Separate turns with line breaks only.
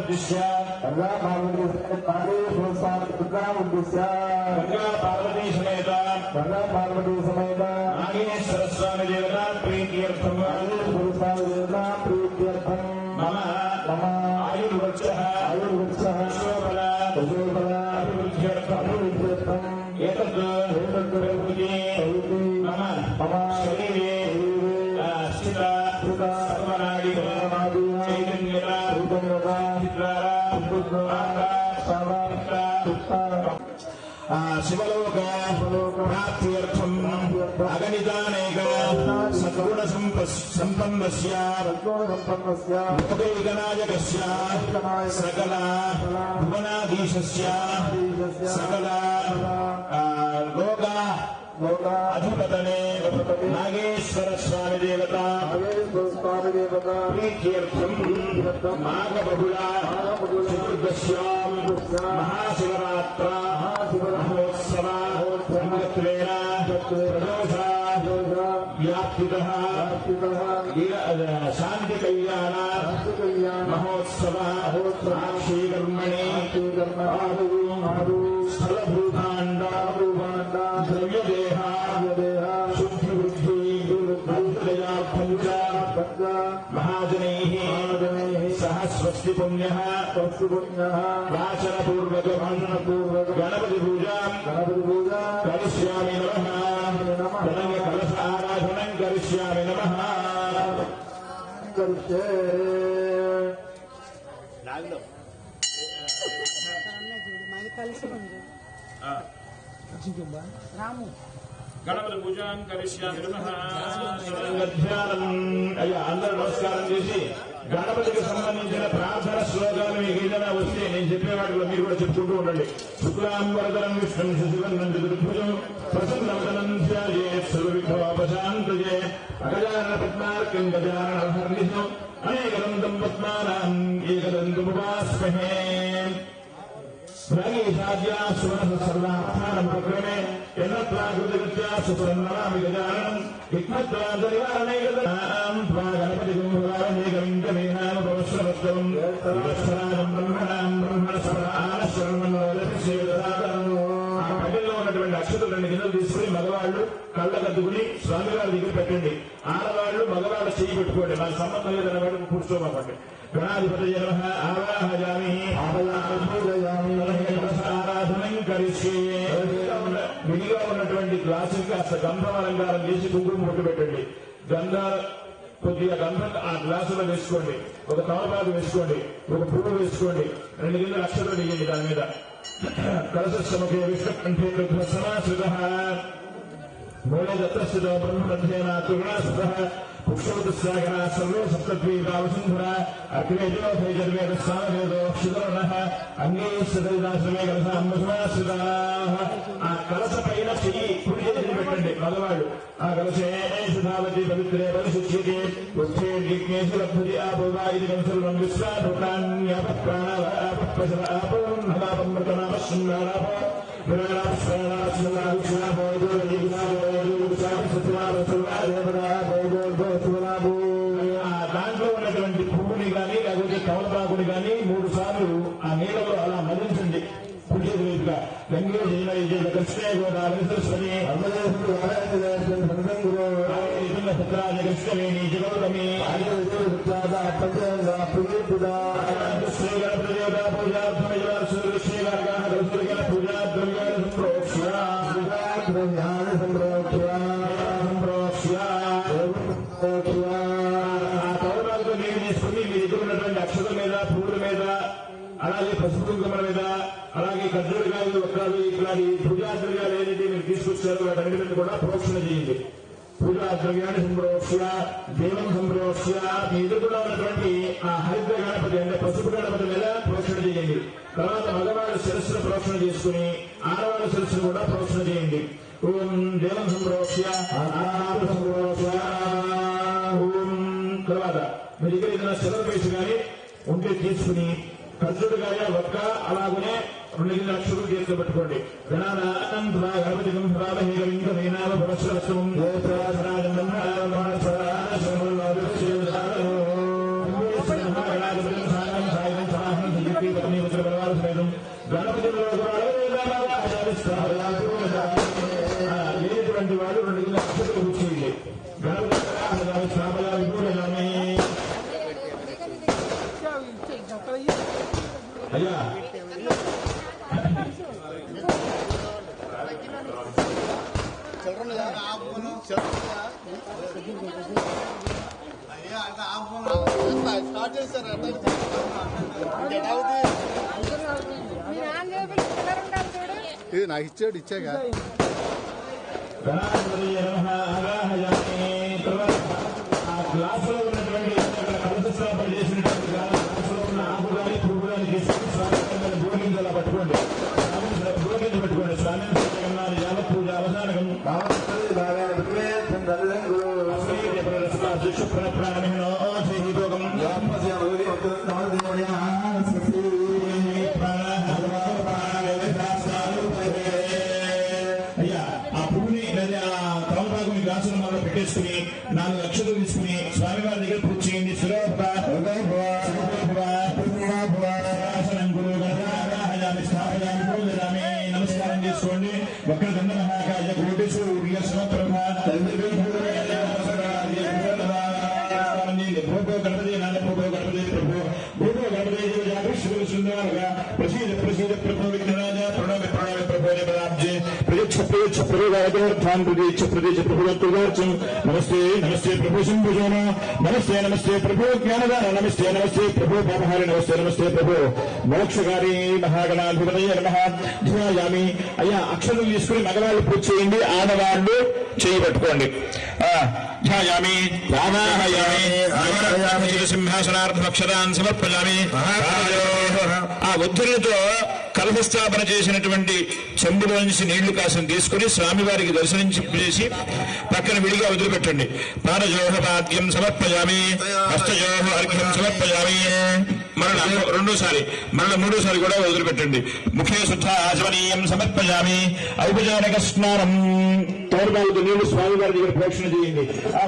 उद्दिश्य
गंगा पार्वती
समेत नागेश्वर स्वामी देवता प्रीत्यर्थम मम आयुर्वृक्षः अभिवृद्ध्यर्थम एतद् मम शरीरे स्थिता सर्वनाडी शिवलोक प्राप्त्यर्थम अगणितानेक सद्गुण संपन्नस्य लोकैकनायकस्य सकल भुवनाधीशस्य सकल लोक अधिपतने नागेश्वर स्वामी देवता प्रीत्यर्थम माघबहुला चतुर्दश्यां महाशिवरात्र महोत्सव व्याप्तितः शांति कल्याण महोत्सव साक्षीकर्मणि स्थलभूतांड द्रव्यदेह शुद्धिवृद्धि महाजनैः सह स्वस्ति पुण्यः वाचनपूर्वक गणपति पूजा करिष्यामि नमः कलश आराधनं करिष्यामि नमः
రాము
గణపతి పూజాం కరిష్యామి నమః. అయ్యా అందరూ నమస్కారం చేసి గణపతికి సంబంధించిన ప్రార్థన శ్లోకాలు మీకు ఏదైనా వస్తే నేను చెప్పే వాటిలో మీరు కూడా చెప్పుకుంటూ ఉండండి. శుక్లాంబరధరం విష్ణుం శశివర్ణం చతుర్భుజం ప్రసన్నవదనం ధ్యాయేత్ సర్వవిఘ్నోపశాంతయే అగజానన పద్మార్కం గజాననహర్నిశం అనేకదంతం పద్మానాం ఏకదంతముపాస్మహే. सर्वात्मानं प्रक्रमे यन्नत्राकृतविद्यासुरन्नमामि गजाननं विघ्नत्रादनिवारणैकदानं त्वागणपतिगुरुरामेकविन्दमेनानुपवस्त्रवस्त्रं विवत्सरानं ब्रह्मणां ब्रह्मणस्वरानश्वरन्मनोदभिषेकदातरम्. ఆ పల్లెల్లో ఉన్నటువంటి అక్షతులు 2 గిన్నెలు తీసుకుని మగవాళ్ళు కళ్ళకద్దుకుని స్వామివారి దగ్గర పెట్టండి. ఆడవాళ్ళు మగవాళ్ళు చేయి పెట్టుకోండి. నాకు సంబంధం లేదన్న వాడికి కూర్చోమాకండి. గణాధిపతయే నమః ఆవాహయామి ఆరాధనం కరిష్యే. విడిగా ఉన్నటువంటి గ్లాసుకి కాస్త గంధం అలంకారం చేసి కుంకుమ ముట్టు పెట్టండి. కొద్దిగా గంధం ఆ గ్లాసులో వేసుకోండి. ఒక తమలపాకు వేసుకోండి. ఒక పువ్వు వేసుకోండి. 2 గిన్నెల అక్షతలు వేయండి దాని మీద. కలశముఖే విష్ణుకంఠే సమాశ్రిత మూలే దత్తస్థిత బ్రహ్మధ్యేన తుర్ణాశ్రిత పుష్పవృతసాగర సర్వే సప్తద్వీపావసుంధర అగ్నేజోభైజర్వేద సామవేదోక్షితోనః అంగేశ్వరాశ్రమే కలశాశ్రిత. ఆ కలశ పైన చెయ్యి కుడి చేతిని పెట్టండి మగవాళ్ళు. ఆ కలశే సుధావతి పవిత్రే పరిశుచ్యతే ఉచ్చేర్జిజ్ఞేషు లబ్ధతి ఆపోవా ఇది కంసర్వం విశ్వాపప్రాణాపమృతనామశృంగారాపో దాంట్లో ఉన్నటువంటి పువ్వుని కానీ లేకపోతే కమలపాకుని కానీ 3 సార్లు ఆ నీళ్ళలో అలా మదించండి. పుట్టేది వైపుగా గంగే జైన కృష్ణే గోదావరి సరస్వతి పుత్రాజ కృష్ణవేణి జగౌతమి శ్రీ గణపతి దేవతా పూజార్థమయ శ్రీ గణ పూజా ద్రవ్యాన్ని తౌరాలతో నీరు తీసుకుని మీ దగ్గర ఉన్నటువంటి అక్షతల మీద పువ్వుల మీద అలాగే పసుపు కుంకుమల మీద అలాగే ఖర్జూరకాయలు ఒక్కలు ఇట్లాంటి పూజా ద్రవ్యాలు ఏదైతే మీరు తీసుకొచ్చారో వాటన్నిటి మీద కూడా ప్రోక్షణ చేయండి. పూజా ద్రవ్యాన్ని సంప్రోక్ష్య దేవం సంప్రోక్ష్య మీ ఎదురుగా ఉన్నటువంటి ఆ హరిద్ర గణపతి అంటే పసుపు గణపతి మీద ప్రోక్షణ చేయండి. తర్వాత మగవాళ్ళ శిరస్సును ప్రోక్షణ చేసుకుని ఆడవాళ్ళ శిరస్సును కూడా ప్రోక్షణ చేయండి. ఓం దేవం సంప్రోక్ష్య సంప్రోక్ష్య ఓం. తర్వాత మీ దగ్గర ఏదైనా సిల్వర్ పైసు కానీ ఉంటే తీసుకుని ఖర్జూరకాయ ఒక్క అలాగనే 2 గిన్నెల అక్షతలు చేతిలో పెట్టుకోండి. గణానాం గణపతి అయ్యా
స్టార్ట్ చేశారు. ఇది నాకు ఇచ్చాడు, ఇచ్చాగా
క్లాసులో ఉన్నటువంటి కలసస్థాపన చేసినటువంటి క్లాసులో ఉన్న ఆకు కానీ పువ్వు కానీ తీసుకుని స్వామి భోగించి అలా పట్టుకోండి, భోగించి పెట్టుకోండి. స్వామి యావ పూజ అవసానకం అయ్యా ఆ పువ్వుని లేదా తమలపాకుని గ్లాసుల మనలో పెట్టేసుకుని 4 లక్షలు తీసుకుని స్వామివారి దగ్గర పూజ చేయండి. నమస్కారం చేసుకోండి. వక్ర దండ మహాకాయ కోటేశు సమప్రభ భోగో గణపతి నాద భోగో గణపతి ప్రభు భోగో గణపతి శివ సుందరంగా ప్రసీద ప్రసీద ప్రభు విఘ్నరాజ ప్రణామి ప్రణామి ప్రభు పదాబ్జే ప్రజక్ష ప్రజక్ష ప్రభుత్వాన్ ప్రదీక్ష ప్రదేశ ప్రభుత్వం నమస్తే నమస్తే ప్రభు శంభుజోన నమస్తే నమస్తే ప్రభు జ్ఞానదాన నమస్తే నమస్తే ప్రభు పాపహారి నమస్తే నమస్తే ప్రభు మోక్షకారి మహాగణాధిపతయ నమః ధ్యాయామి. అయ్యా అక్షరం తీసుకుని మగవాళ్ళు పూజ చేయండి, ఆడవాళ్ళు చేయి పట్టుకోండి. ధ్యాయామి సింహాసనార్థమక్షరాన్ సమర్పయామి. ఆ ఒత్తిడితో కలశస్థాపన చేసినటువంటి చెంబులో నుంచి నీళ్లు కాసం తీసుకుని స్వామివారికి దర్శనం చేసి పక్కన విడిగా వదిలిపెట్టండి. పాదజోహపాద్యం సమర్పయామి, హస్తజోహ అర్ఘ్యం సమర్పయామి. మరణ రెండోసారి మరణ మూడోసారి కూడా వదిలిపెట్టండి. ముఖే శుద్ధ ఆచమనీయం సమర్పయామి. ఔపచారిక స్నానం తోడుబాగుతూ నీళ్లు స్వామివారి దగ్గర ప్రోక్షణ చేయండి. ఆ